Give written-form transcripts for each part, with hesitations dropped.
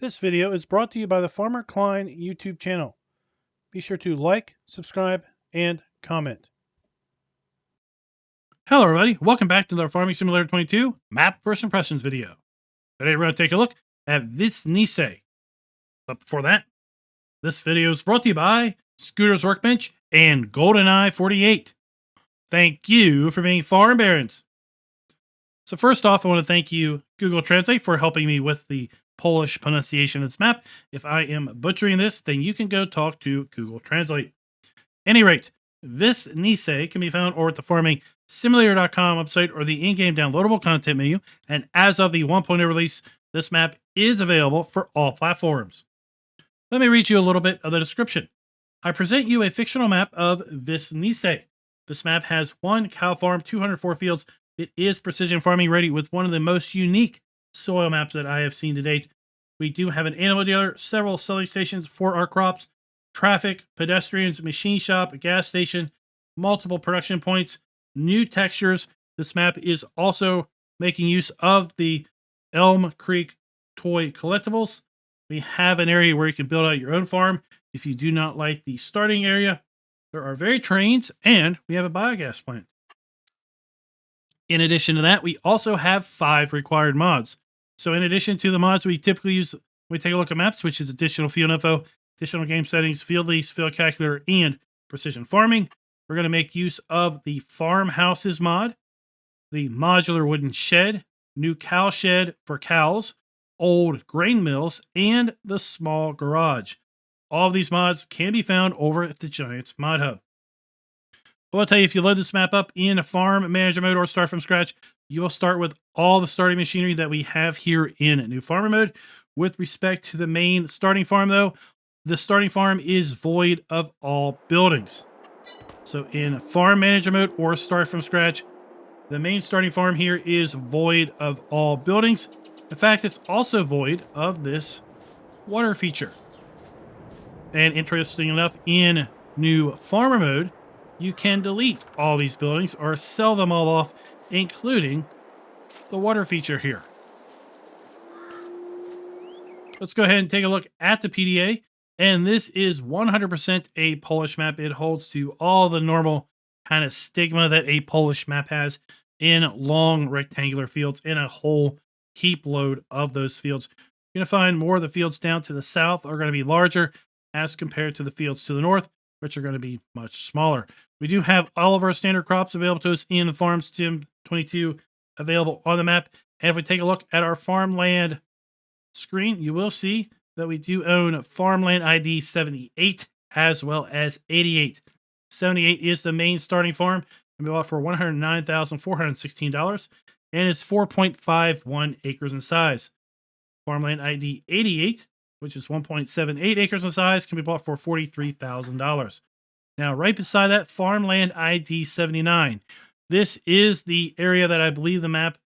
This video is brought to you by the FarmerKlein YouTube channel. Be sure to like, subscribe, and comment. Hello everybody, welcome back to the Farming Simulator 22 Map First Impressions video. Today we're going to take a look at Wiśnice. But before that, this video is brought to you by Scooter's Workbench and GoldenEye 48. Thank you for being farm barons. So first off, I want to thank you, Google Translate, for helping me with the Polish pronunciation of this map. If I am butchering this, then you can go talk to Google Translate. At any rate, Wiśnice can be found over at the FarmingSimulator.com website or the in-game downloadable content menu. And as of the 1.0 release, this map is available for all platforms. Let me read you a little bit of the description. I present you a fictional map of Wiśnice. This map has one cow farm, 204 fields. It is precision farming ready with one of the most unique soil maps that I have seen to date. We do have an animal dealer, several selling stations for our crops, traffic, pedestrians, machine shop, a gas station, multiple production points, new textures. This map is also making use of the Elm Creek toy collectibles. We have an area where you can build out your own farm if you do not like the starting area. There are varied trains, and we have a biogas plant. In addition to that, we also have 5 required mods. So in addition to the mods we typically use when we take a look at maps, which is additional field info, additional game settings, field lease, field calculator, and precision farming, we're going to make use of the farmhouses mod, the modular wooden shed, new cow shed for cows, old grain mills, and the small garage. All of these mods can be found over at the Giants Mod Hub. Well, I'll tell you, if you load this map up in a farm manager mode or start from scratch, you will start with all the starting machinery that we have here in new farmer mode. With respect to the main starting farm, though, the starting farm is void of all buildings. So in farm manager mode or start from scratch, the main starting farm here is void of all buildings. In fact, it's also void of this water feature. And interesting enough, in new farmer mode, you can delete all these buildings or sell them all off, including the water feature here. Let's go ahead and take a look at the PDA. And this is 100% a Polish map. It holds to all the normal kind of stigma that a Polish map has in long rectangular fields in a whole heap load of those fields. You're going to find more of the fields down to the south are going to be larger as compared to the fields to the north, which are going to be much smaller. We do have all of our standard crops available to us in the Farm Sim 22 available on the map. And if we take a look at our farmland screen, you will see that we do own farmland ID 78 as well as 88. 78 is the main starting farm and we bought for $109,416 and it's 4.51 acres in size. Farmland ID 88, which is 1.78 acres in size, can be bought for $43,000. Now, right beside that, farmland ID 79. This is the area that I believe the map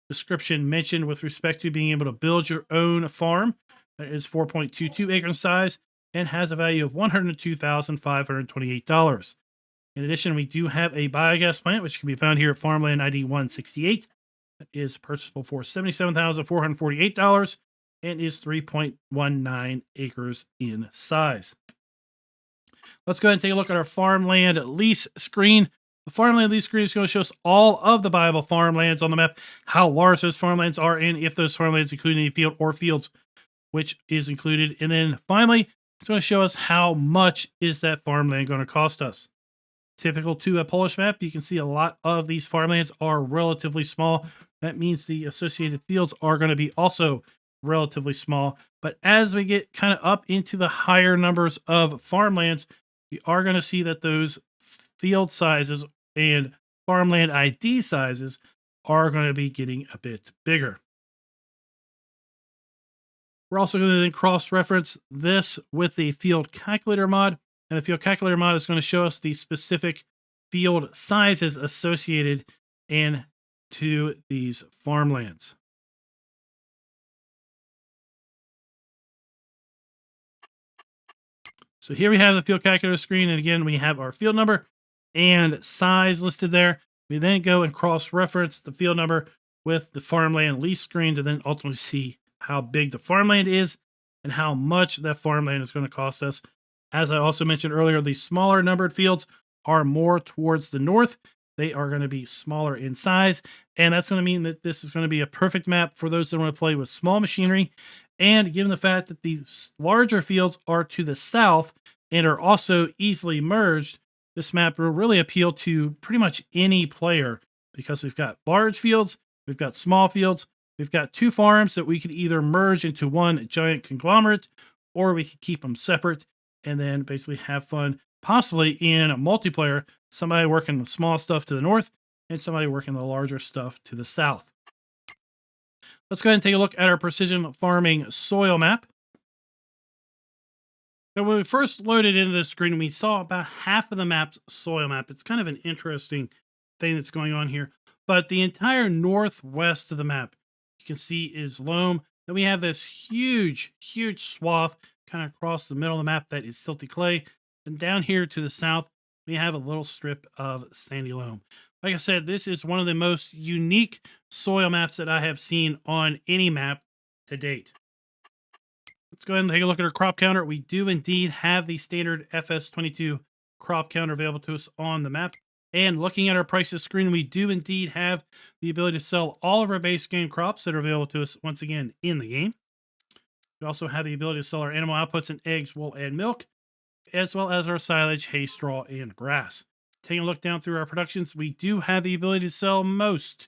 description mentioned with respect to being able to build your own farm. That is 4.22 acres in size and has a value of $102,528. In addition, we do have a biogas plant, which can be found here at farmland ID 168. That is purchasable for $77,448 and is 3.19 acres in size. Let's go ahead and take a look at our farmland lease screen. The farmland lease screen is going to show us all of the viable farmlands on the map, how large those farmlands are, and if those farmlands include any field or fields, which is included. And then finally, it's going to show us how much is that farmland going to cost us. Typical to a Polish map, you can see a lot of these farmlands are relatively small. That means the associated fields are going to be also relatively small. But as we get kind of up into the higher numbers of farmlands, we are going to see that those field sizes and farmland ID sizes are going to be getting a bit bigger. We're also going to then cross-reference this with the field calculator mod. And the field calculator mod is going to show us the specific field sizes associated to these farmlands. So here we have the field calculator screen. And again, we have our field number and size listed there. We then go and cross-reference the field number with the farmland lease screen to then ultimately see how big the farmland is and how much that farmland is going to cost us. As I also mentioned earlier, the smaller numbered fields are more towards the north. They are going to be smaller in size, and that's going to mean that this is going to be a perfect map for those that want to play with small machinery. And given the fact that the larger fields are to the south and are also easily merged, this map will really appeal to pretty much any player because we've got large fields, we've got small fields, we've got two farms that we could either merge into one giant conglomerate, or we could keep them separate and then basically have fun, possibly in a multiplayer, somebody working the small stuff to the north and somebody working the larger stuff to the south. Let's go ahead and take a look at our precision farming soil map. Now, when we first loaded into the screen, we saw about half of the map's soil map. It's kind of an interesting thing that's going on here. But the entire northwest of the map, you can see, is loam. Then we have this huge, huge swath kind of across the middle of the map that is silty clay. And down here to the south, we have a little strip of sandy loam. Like I said, this is one of the most unique soil maps that I have seen on any map to date. Let's go ahead and take a look at our crop counter. We do indeed have the standard FS22 crop counter available to us on the map. And looking at our prices screen, we do indeed have the ability to sell all of our base game crops that are available to us once again in the game. We also have the ability to sell our animal outputs in eggs, wool, and milk, as well as our silage, hay, straw, and grass. Taking a look down through our productions, we do have the ability to sell most,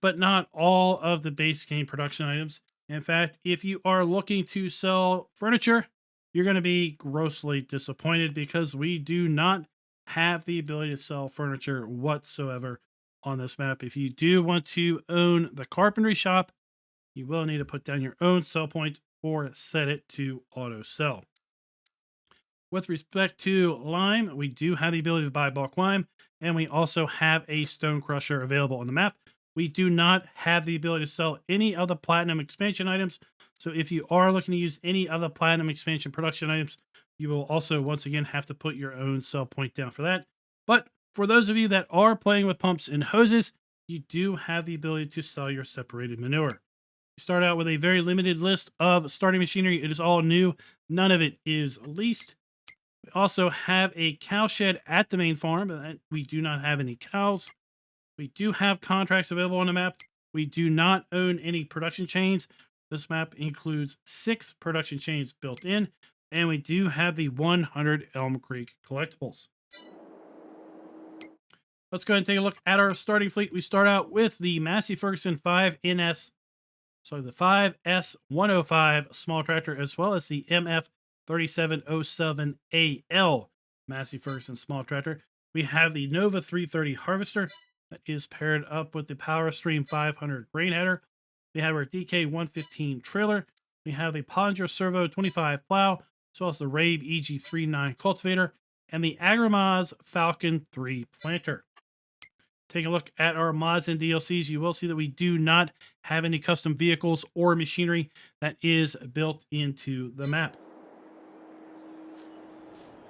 but not all of the base game production items. In fact, if you are looking to sell furniture, you're going to be grossly disappointed because we do not have the ability to sell furniture whatsoever on this map. If you do want to own the carpentry shop, you will need to put down your own sell point or set it to auto sell. With respect to lime, we do have the ability to buy bulk lime, and we also have a stone crusher available on the map. We do not have the ability to sell any of the platinum expansion items. So if you are looking to use any of the platinum expansion production items, you will also once again have to put your own sell point down for that. But for those of you that are playing with pumps and hoses, you do have the ability to sell your separated manure. You start out with a very limited list of starting machinery. It is all new. None of it is leased. We also have a cow shed at the main farm, but we do not have any cows. We do have contracts available on the map. We do not own any production chains. This map includes 6 production chains built in, and we do have the 100 Elm Creek collectibles. Let's go ahead and take a look at our starting fleet. We start out with the Massey Ferguson 5S 105 small tractor, as well as the MF 3707AL Massey Ferguson small tractor. We have the Nova 330 harvester that is paired up with the Power Stream 500 grain header. We have our DK 115 trailer. We have the Pottinger Servo 25 plow, as well as the Rabe EG39 cultivator, and the Agrimaz Falcon 3 planter. Take a look at our mods and DLCs. You will see that we do not have any custom vehicles or machinery that is built into the map.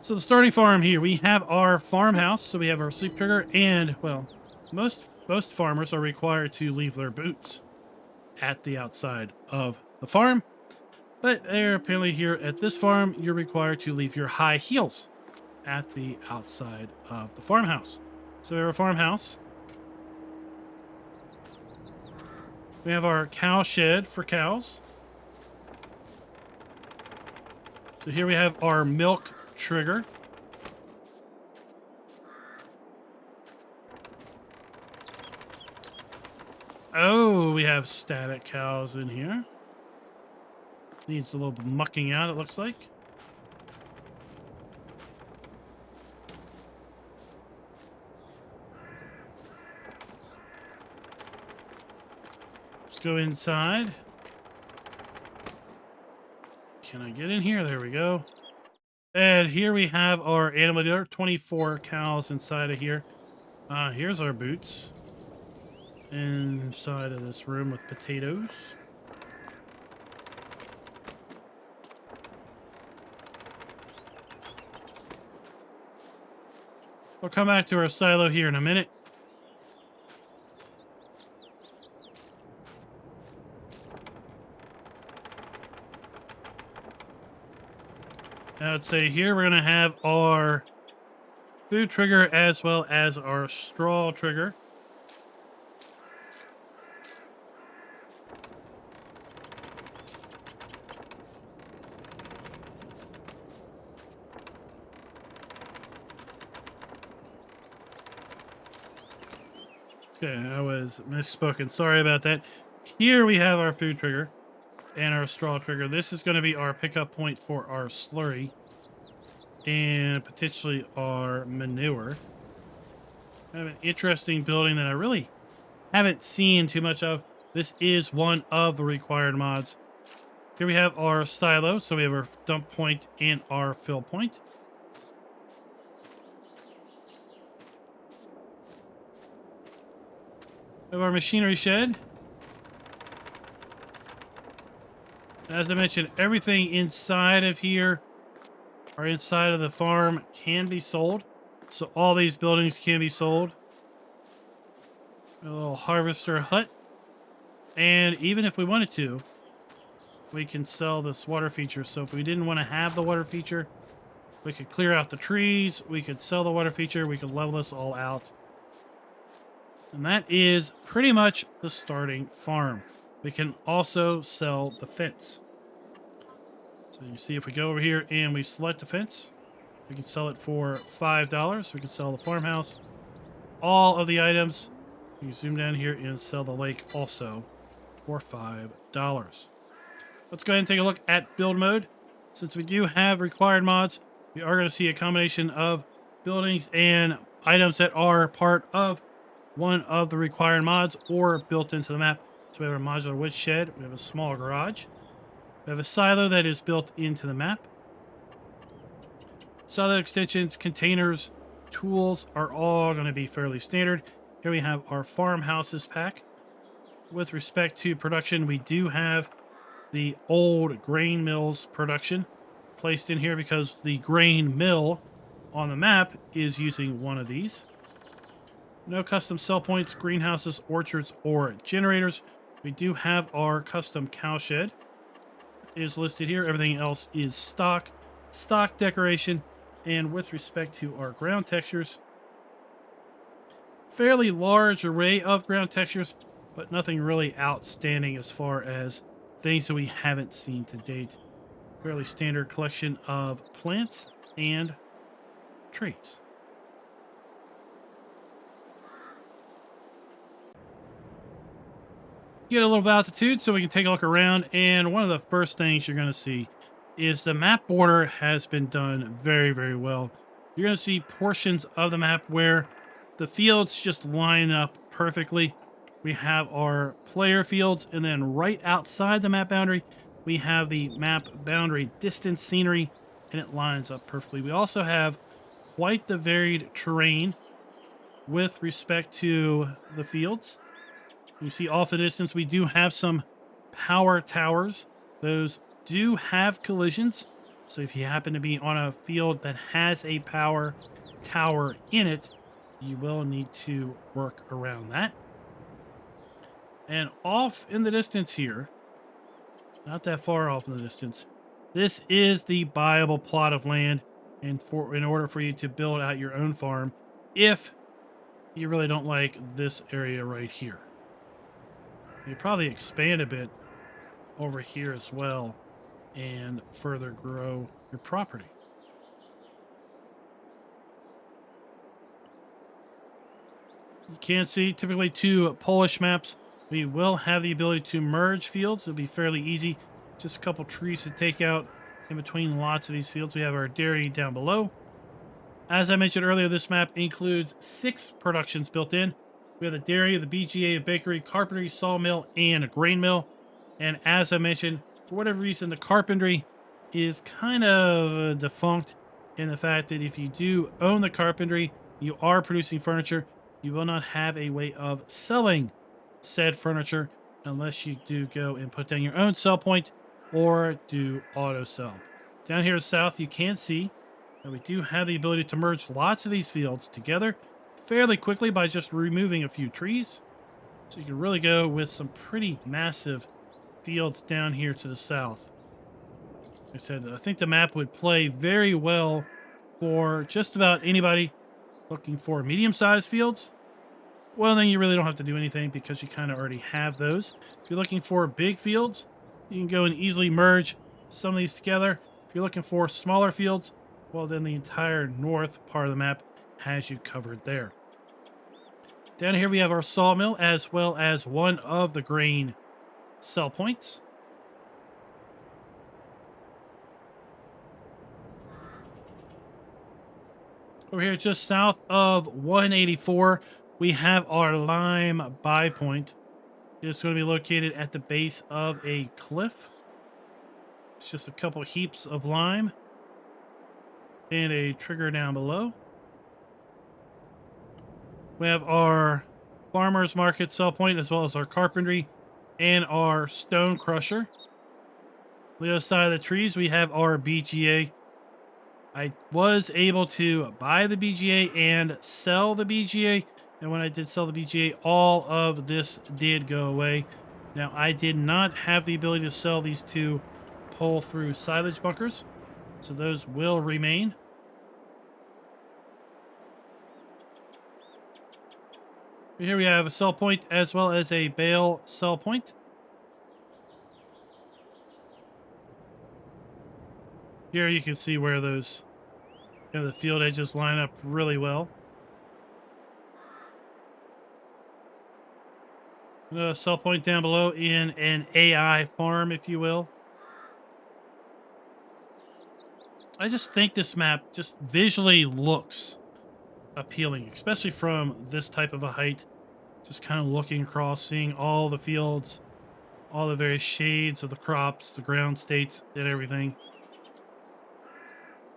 So the starting farm here, we have our farmhouse. So we have our sleep trigger, and well, most farmers are required to leave their boots at the outside of the farm. But apparently here at this farm, you're required to leave your high heels at the outside of the farmhouse. So we have a farmhouse. We have our cow shed for cows. So here we have our milk trigger. Oh, we have static cows in here. Needs a little mucking out, it looks like. Let's go inside. Can I get in here? There we go. And here we have our animal dealer, 24 cows inside of here. Here's our boots. Inside of this room with potatoes. We'll come back to our silo here in a minute. Now let's say here we're going to have our food trigger as well as our straw trigger. Okay, I was misspoken. Sorry about that. Here we have our food trigger and our straw trigger. This is going to be our pickup point for our slurry and potentially our manure. Kind of an interesting building that I really haven't seen too much of. This is one of the required mods. Here we have our silo. So we have our dump point and our fill point. We have our machinery shed. As I mentioned, everything inside of here or inside of the farm can be sold. So all these buildings can be sold. A little harvester hut. And even if we wanted to, we can sell this water feature. So if we didn't want to have the water feature, we could clear out the trees. We could sell the water feature. We could level this all out. And that is pretty much the starting farm. We can also sell the fence. So you see if we go over here and we select the fence, we can sell it for $5. We can sell the farmhouse. All of the items, you can zoom down here and sell the lake also for $5. Let's go ahead and take a look at build mode. Since we do have required mods, we are going to see a combination of buildings and items that are part of one of the required mods or built into the map. So we have a modular wood shed. We have a small garage. We have a silo that is built into the map. Silo extensions, containers, tools are all going to be fairly standard. Here we have our farmhouses pack. With respect to production, we do have the old grain mills production placed in here because the grain mill on the map is using one of these. No custom sell points, greenhouses, orchards, or generators. We do have our custom cow shed is listed here. Everything else is stock decoration. And with respect to our ground textures, fairly large array of ground textures, but nothing really outstanding as far as things that we haven't seen to date. Fairly standard collection of plants and trees. Get a little altitude so we can take a look around, and one of the first things you're going to see is the map border has been done very, very well. You're going to see portions of the map where the fields just line up perfectly. We have our player fields, and then right outside the map boundary, we have the map boundary distance scenery, and it lines up perfectly. We also have quite the varied terrain with respect to the fields. You see off the distance, we do have some power towers. Those do have collisions. So if you happen to be on a field that has a power tower in it, you will need to work around that. And off in the distance here, not that far off in the distance, this is the buyable plot of land in order for you to build out your own farm if you really don't like this area right here. You probably expand a bit over here as well and further grow your property. You can see typically two Polish maps. We will have the ability to merge fields. It'll be fairly easy. Just a couple trees to take out in between lots of these fields. We have our dairy down below. As I mentioned earlier, this map includes 6 productions built in. We have the dairy, the BGA, a bakery, carpentry, sawmill, and a grain mill. And as I mentioned, for whatever reason, the carpentry is kind of defunct in the fact that if you do own the carpentry, you are producing furniture, you will not have a way of selling said furniture unless you do go and put down your own sell point or do auto sell. Down here south, you can see that we do have the ability to merge lots of these fields together fairly quickly by just removing a few trees. So you can really go with some pretty massive fields down here to the south. I said, I think the map would play very well for just about anybody looking for medium-sized fields. Well, then you really don't have to do anything because you kind of already have those. If you're looking for big fields, you can go and easily merge some of these together. If you're looking for smaller fields, well, then the entire north part of the map has you covered there. Down here we have our sawmill as well as one of the grain sell points. Over here just south of 184, we have our lime buy point. It's going to be located at the base of a cliff. It's just a couple heaps of lime and a trigger down below. We have our farmer's market sell point as well as our carpentry and our stone crusher. On the other side of the trees, we have our BGA. I was able to buy the BGA and sell the BGA. And when I did sell the BGA, all of this did go away. Now, I did not have the ability to sell these two pull-through silage bunkers, so those will remain. Here we have a sell point as well as a bale sell point. Here you can see where those, the field edges line up really well. Sell point down below in an AI farm, if you will. I just think this map just visually looks appealing, especially from this type of a height. Just kind of looking across, seeing all the fields, all the various shades of the crops, the ground states, and everything.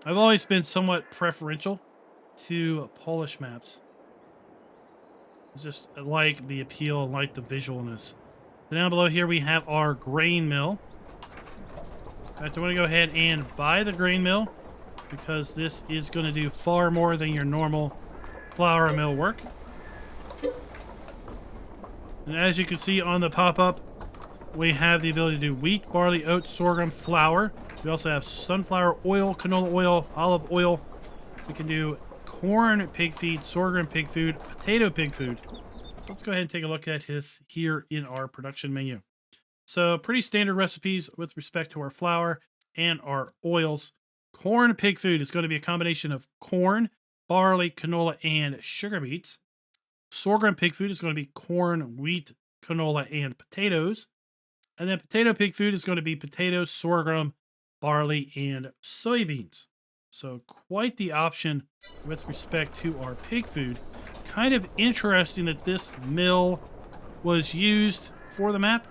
I've always been somewhat preferential to Polish maps. Just like the appeal, like the visualness. Down below here we have our grain mill. In fact, I want to go ahead and buy the grain mill because this is going to do far more than your normal flour mill work. And as you can see on the pop-up, we have the ability to do wheat, barley, oats, sorghum, flour. We also have sunflower oil, canola oil, olive oil. We can do corn pig feed, sorghum pig food, potato pig food. So let's go ahead and take a look at this here in our production menu. So pretty standard recipes with respect to our flour and our oils. Corn pig food is going to be a combination of corn, barley, canola, and sugar beets. Sorghum pig food is going to be corn, wheat, canola, and potatoes. And then potato pig food is going to be potatoes, sorghum, barley, and soybeans. So quite the option with respect to our pig food. Kind of interesting that this mill was used for the map,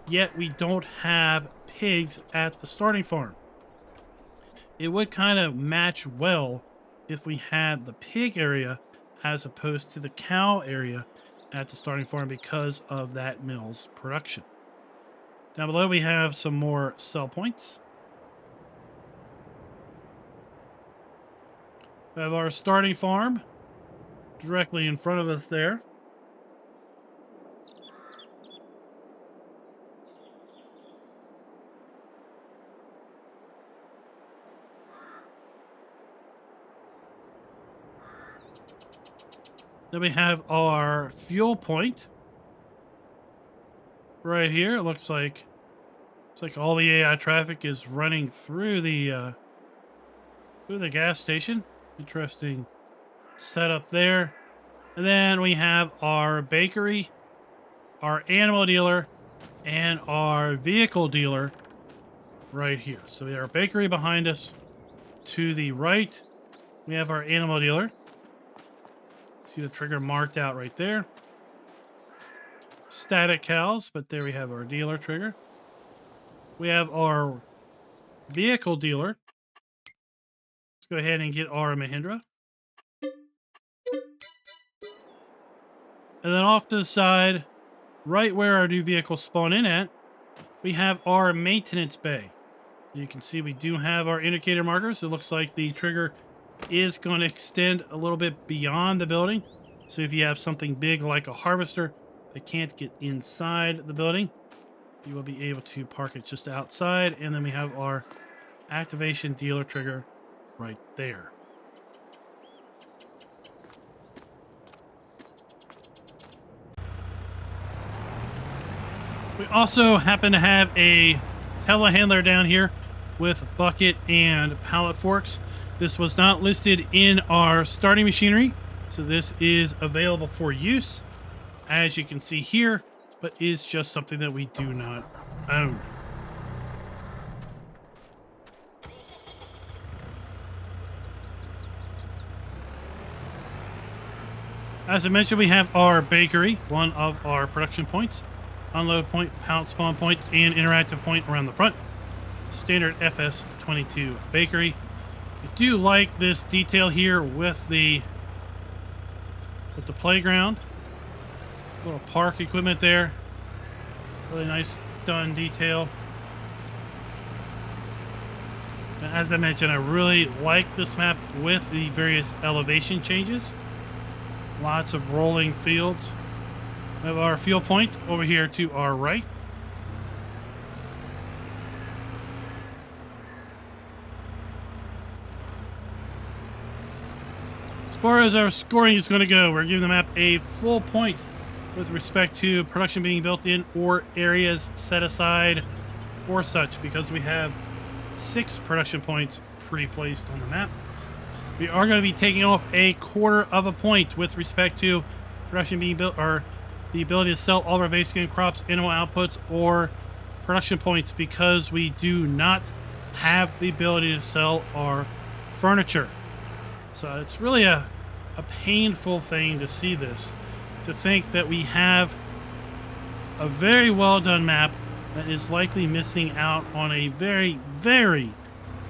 yet we don't have pigs at the starting farm. It would kind of match well if we had the pig area as opposed to the cow area at the starting farm because of that mill's production. Down below we have some more sell points. We have our starting farm directly in front of us there. Then we have our fuel point right here. It looks like all the AI traffic is running through the gas station. Interesting setup there. And then we have our bakery, our animal dealer, and our vehicle dealer right here. So we have our bakery behind us. To the right, we have our animal dealer. See the trigger marked out right there. Static cows, but there we have our dealer trigger. We have our vehicle dealer. Let's go ahead and get our Mahindra. And then off to the side, right where our new vehicles spawn in at, we have our maintenance bay. You can see we do have our indicator markers. It looks like the trigger is going to extend a little bit beyond the building. So if you have something big like a harvester that can't get inside the building, you will be able to park it just outside. And then we have our activation dealer trigger right there. We also happen to have a telehandler down here with bucket and pallet forks. This was not listed in our starting machinery, so this is available for use, as you can see here, but is just something that we do not own. As I mentioned, we have our bakery, one of our production points, unload point, pallet spawn point, and interactive point around the front. Standard FS22 bakery. I do like this detail here with the playground. Little park equipment there. Really nice done detail. And as I mentioned, I really like this map with the various elevation changes. Lots of rolling fields. We have our fuel point over here to our right. As far as our scoring is going to go, we're giving the map a full point with respect to production being built in or areas set aside for such, because we have 6 production points pre-placed on the map. We are going to be taking off a 1/4 of a point with respect to production being built, or the ability to sell all of our basic and crops, animal outputs, or production points, because we do not have the ability to sell our furniture. So it's really a painful thing to see this, to think that we have a very well done map that is likely missing out on a very, very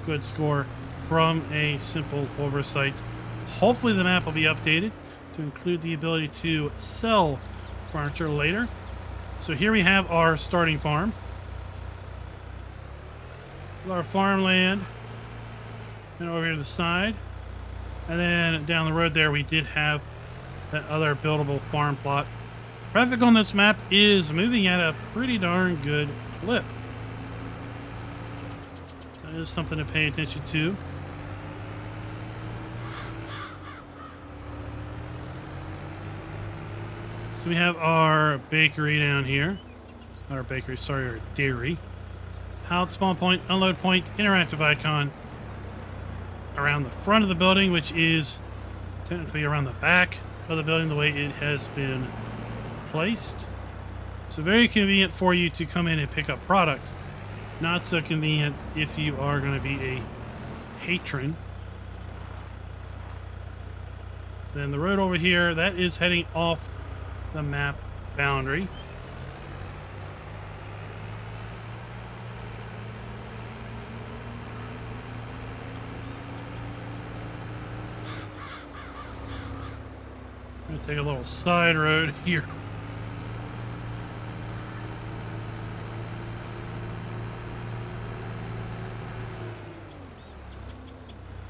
good score from a simple oversight. Hopefully the map will be updated to include the ability to sell furniture later. So here we have our starting farm. Our farmland. And over here to the side. And then down the road there we did have that other buildable farm plot. Traffic on this map is moving at a pretty darn good clip. That is something to pay attention to. So we have our bakery down here. Not our bakery, sorry, our dairy. Pallet spawn point, unload point, interactive icon around the front of the building, which is technically around the back of the building the way it has been placed. So very convenient for you to come in and pick up product. Not so convenient if you are going to be a patron. Then the road over here, that is heading off the map boundary. I'm going to take a little side road here.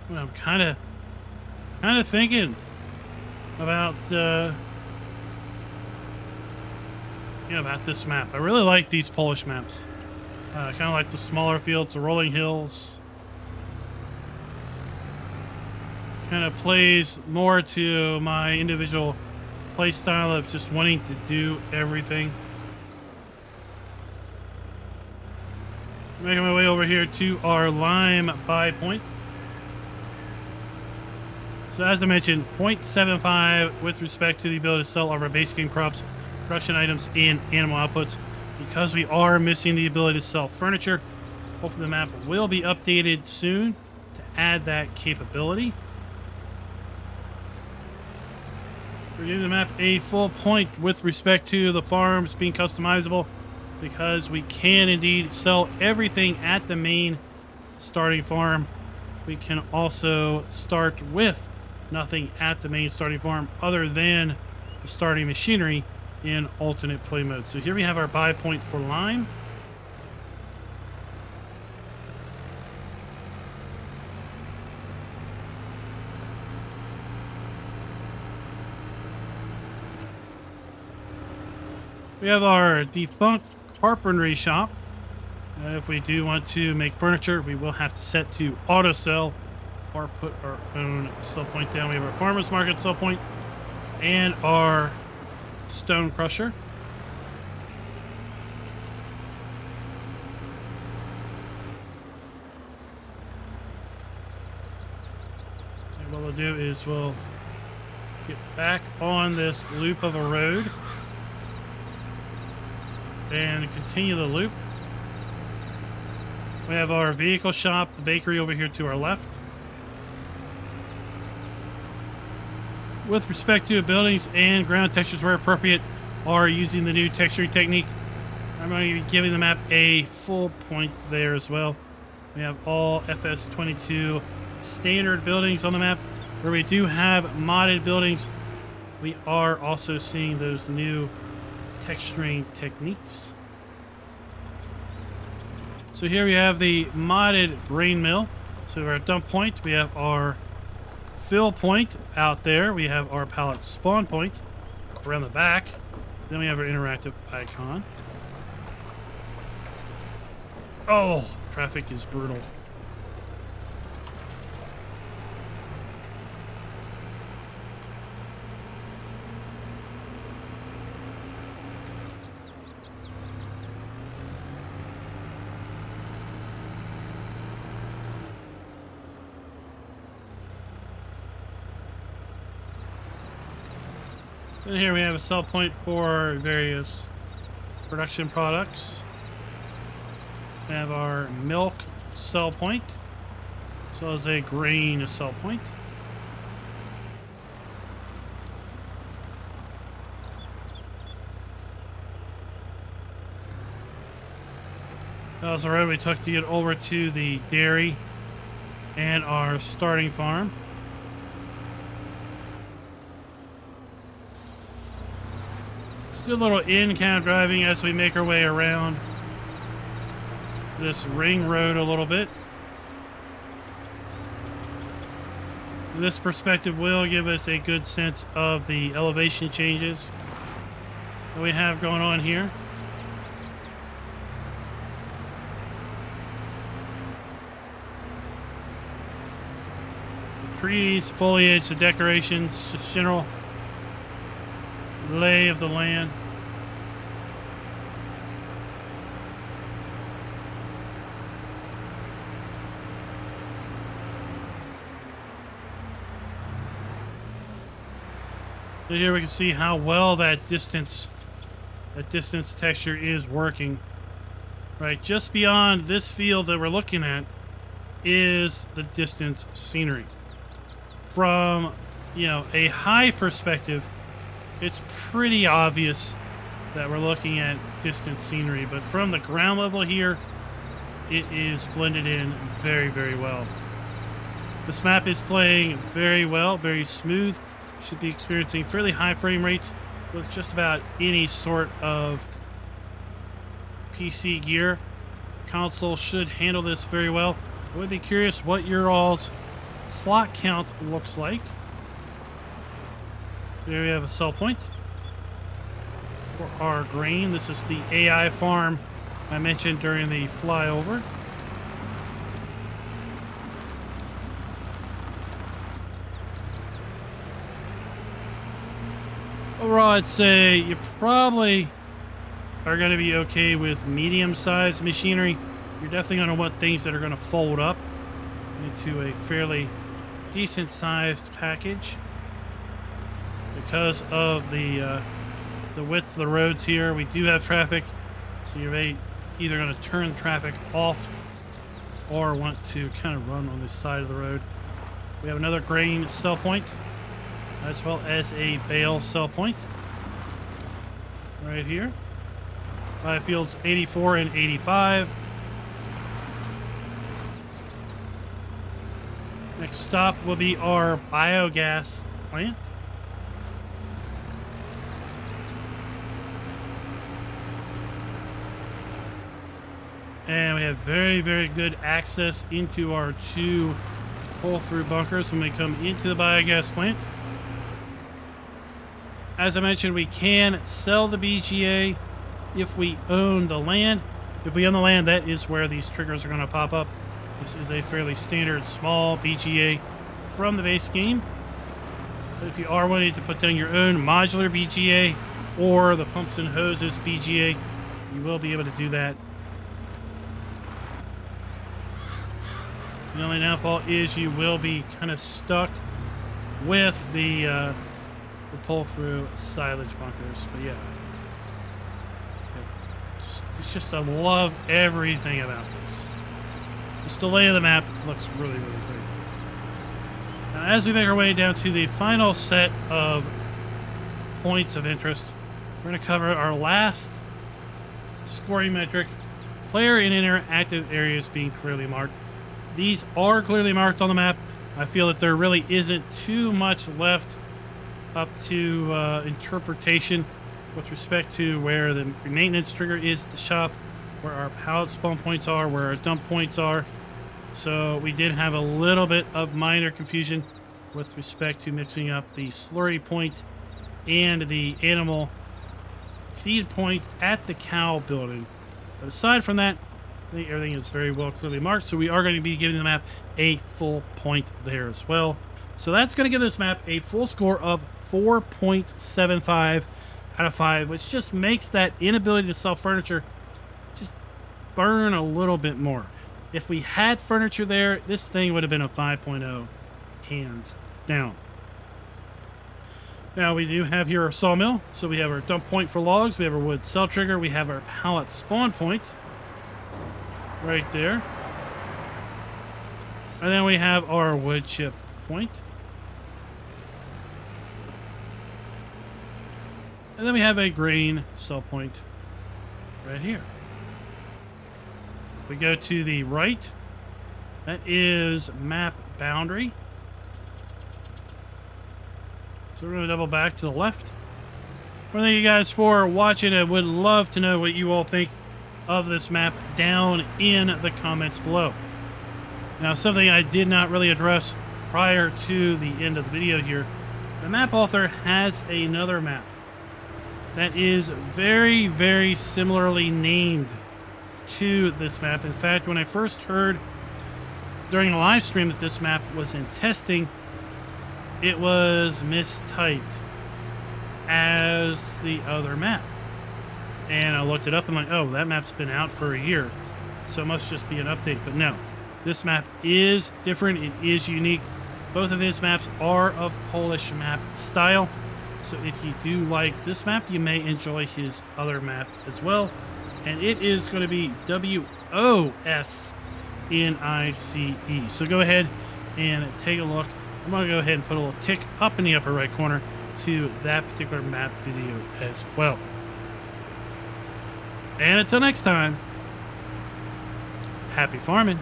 Well, I'm kind of thinking about about this map. I really like these Polish maps. Kind of like the smaller fields, the rolling hills. Kind of plays more to my individual play style of just wanting to do everything. Making my way over here to our lime buy point. So as I mentioned, 0.75 with respect to the ability to sell our basic and crops, production items, and animal outputs. Because we are missing the ability to sell furniture, hopefully the map will be updated soon to add that capability. We're giving the map a full point with respect to the farms being customizable, because we can indeed sell everything at the main starting farm. We can also start with nothing at the main starting farm other than the starting machinery in alternate play mode. So here we have our buy point for lime. We have our defunct carpentry shop If we do want to make furniture, we will have to set to auto sell or put our own sell point down. We have our farmer's market sell point and our stone crusher. And what we'll do is we'll get back on this loop of a road and continue the loop. We have our vehicle shop, the bakery over here to our left. With respect to buildings and ground textures where appropriate, are using the new texturing technique. I'm going to be giving the map a full point there as well. We have all FS22 standard buildings on the map. Where we do have modded buildings, we are also seeing those new texturing techniques. So here we have the modded grain mill. So our dump point, we have our fill point out there. We have our pallet spawn point around the back. Then we have our interactive icon. Oh, traffic is brutal. And here we have a sell point for various production products. We have our milk sell point, as well as a grain sell point. That was the road we took to get over to the dairy and our starting farm. Still a little in-count driving as we make our way around this ring road a little bit. This perspective will give us a good sense of the elevation changes that we have going on here. The trees, foliage, the decorations, just general lay of the land. So here we can see how well that distance texture is working. Right, just beyond this field that we're looking at is the distance scenery. From, a high perspective, it's pretty obvious that we're looking at distant scenery, but from the ground level here, it is blended in very, very well. This map is playing very well, very smooth. Should be experiencing fairly high frame rates with just about any sort of PC gear. Console should handle this very well. I would be curious what your all's slot count looks like. Here we have a sell point for our grain. This is the AI farm I mentioned during the flyover. Overall, I'd say you probably are going to be okay with medium-sized machinery. You're definitely going to want things that are going to fold up into a fairly decent-sized package. Because of the width of the roads here, we do have traffic, so you're either going to turn the traffic off or want to kind of run on this side of the road. We have another grain sell point, as well as a bale sell point right here. Fields 84 and 85. Next stop will be our biogas plant. And we have very, very good access into our two pull-through bunkers when we come into the biogas plant. As I mentioned, we can sell the BGA if we own the land. If we own the land, that is where these triggers are going to pop up. This is a fairly standard small BGA from the base game. But if you are wanting to put down your own modular BGA or the pumps and hoses BGA, you will be able to do that. The only downfall is you will be kind of stuck with the pull-through silage bunkers. But yeah, it's just I love everything about this. This delay of the map looks really, really great. Now, as we make our way down to the final set of points of interest, we're going to cover our last scoring metric, player in interactive areas being clearly marked. These are clearly marked on the map. I feel that there really isn't too much left up to interpretation with respect to where the maintenance trigger is at the shop, where our pallet spawn points are, where our dump points are. So we did have a little bit of minor confusion with respect to mixing up the slurry point and the animal feed point at the cow building. But aside from that, I think everything is very well clearly marked. So we are going to be giving the map a full point there as well. So that's going to give this map a full score of 4.75 out of 5, which just makes that inability to sell furniture just burn a little bit more. If we had furniture there, this thing would have been a 5.0, hands down. Now we do have here our sawmill. So we have our dump point for logs. We have our wood cell trigger. We have our pallet spawn point right there. And then we have our wood chip point. And then we have a grain cell point right here. We go to the right. That is map boundary. So we're going to double back to the left. Well, thank you guys for watching. I would love to know what you all think of this map down in the comments below. Now, something I did not really address prior to the end of the video here. The map author has another map that is very, very similarly named to this map. In fact, when I first heard during a live stream that this map was in testing, it was mistyped as the other map. And I looked it up and like, oh, that map's been out for a year, so it must just be an update. But no, this map is different. It is unique. Both of his maps are of Polish map style. So if you do like this map, you may enjoy his other map as well. And it is going to be WOSNICE. So go ahead and take a look. I'm going to go ahead and put a little tick up in the upper right corner to that particular map video as well. And until next time, happy farming.